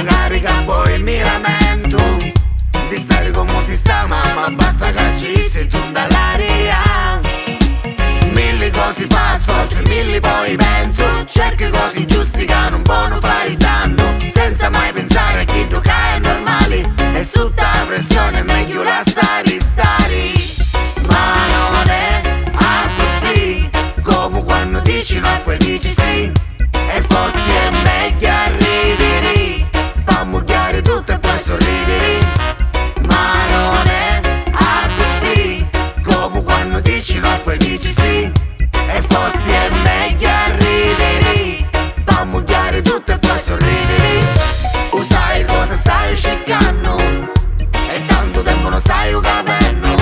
magari che poi il miramento di stare come si sta, ma basta che ci si tu dall'aria. Mille cose faccio, altre mille poi penso, cerco cose giuste che non possono fare danno, senza mai pensare a chi che è normale. E sotto la pressione è meglio lasciare stare. Ma non è così, come quando dici no e poi dici sì. E forse è meglio ridere, pa' mucchiare tutto e poi sorridere. Ma non è così, come quando dici no e poi dici sì. E forse è meglio ridere, pa' mucchiare tutto e poi sorridere. Sai cosa stai cercando? E tanto tempo non stai capendo.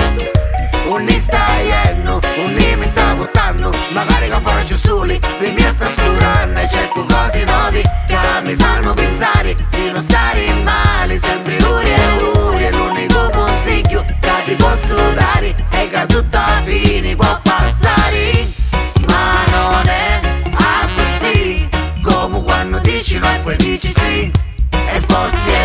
Unni stai iendo, unni mi sta buttando. Magari che faccio soli, mi sta scurando. E cerco cose nuove che mi fanno pensare di non stare male. Sempre ore e ore, l'unico consiglio che ti posso dare è che tutto alla fine può passare. Ma non è così, come quando dici no e poi dici sì. E forse